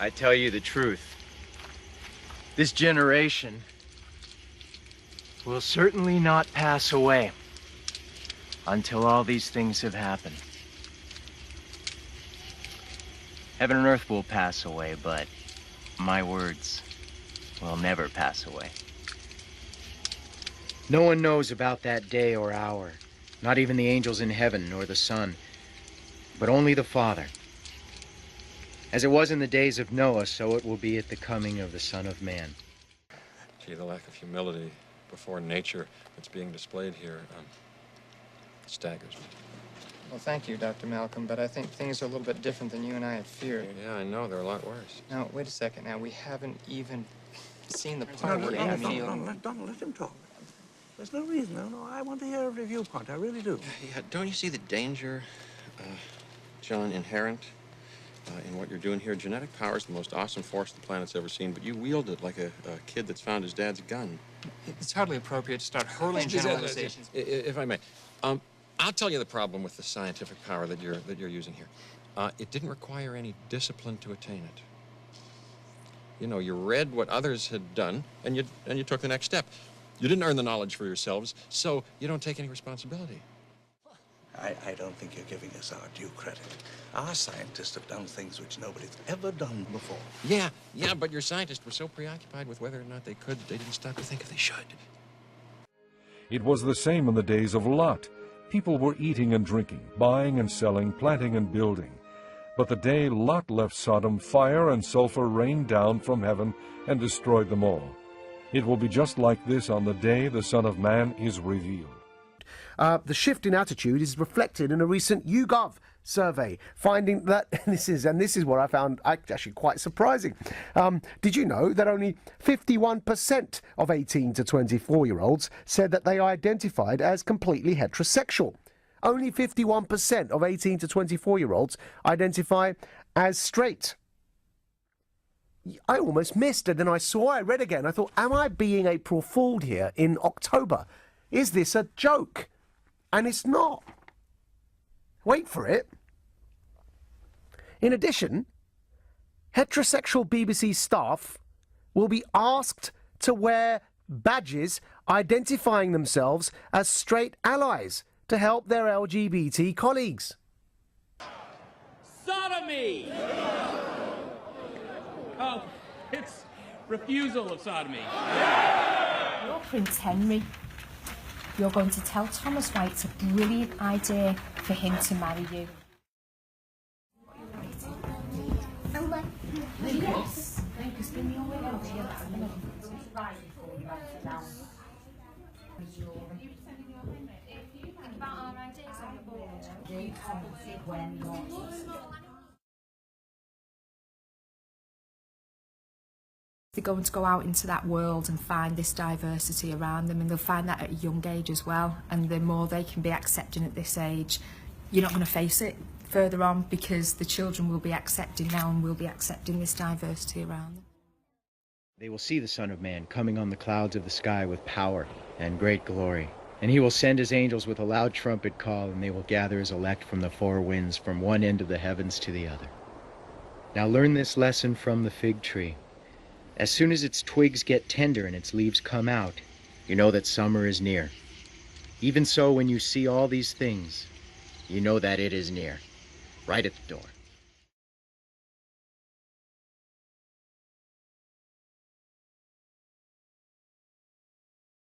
I tell you the truth. This generation will certainly not pass away until all these things have happened. Heaven and earth will pass away, but my words will never pass away. No one knows about that day or hour, not even the angels in heaven nor the Son, but only the Father. As it was in the days of Noah, so it will be at the coming of the Son of Man. Gee, the lack of humility before nature that's being displayed here staggers me. Well, thank you, Dr. Malcolm, but I think things are a little bit different than you and I had feared. Yeah, I know. They're a lot worse. Now, wait a second. Now, we haven't even seen the part where you feel... Donald, let him talk. There's no reason. No, I want to hear every viewpoint. I really do. Yeah, don't you see the danger, John, inherent in what you're doing here? Genetic power is the most awesome force the planet's ever seen, but you wield it like a kid that's found his dad's gun. It's hardly appropriate to start hurling generalizations. If I may, I'll tell you the problem with the scientific power that you're using here. It didn't require any discipline to attain it. You know, you read what others had done, and you took the next step. You didn't earn the knowledge for yourselves, so you don't take any responsibility. I don't think you're giving us our due credit. Our scientists have done things which nobody's ever done before. Yeah, but your scientists were so preoccupied with whether or not they could, they didn't stop to think if they should. It was the same in the days of Lot. People were eating and drinking, buying and selling, planting and building. But the day Lot left Sodom, fire and sulfur rained down from heaven and destroyed them all. It will be just like this on the day the Son of Man is revealed. The shift in attitude is reflected in a recent YouGov survey, finding that, this is what I found actually quite surprising. Did you know that only 51% of 18 to 24-year-olds said that they identified as completely heterosexual? Only 51% of 18 to 24-year-olds identify as straight. I almost missed it, and I read again. I thought, am I being April Fooled here in October? Is this a joke? And it's not. Wait for it. In addition, heterosexual BBC staff will be asked to wear badges identifying themselves as straight allies to help their LGBT colleagues. Sodomy! Oh, it's refusal of sodomy. You're Prince Henry. You're going to tell Thomas why it's a brilliant idea for him to marry you. Yes. They're going to go out into that world and find this diversity around them, and they'll find that at a young age as well. And the more they can be accepting at this age, you're not going to face it further on, because the children will be accepting now and will be accepting this diversity around them. They will see the Son of Man coming on the clouds of the sky with power and great glory. And he will send his angels with a loud trumpet call, and they will gather his elect from the four winds, from one end of the heavens to the other. Now learn this lesson from the fig tree. As soon as its twigs get tender and its leaves come out, you know that summer is near. Even so, when you see all these things, you know that it is near, right at the door.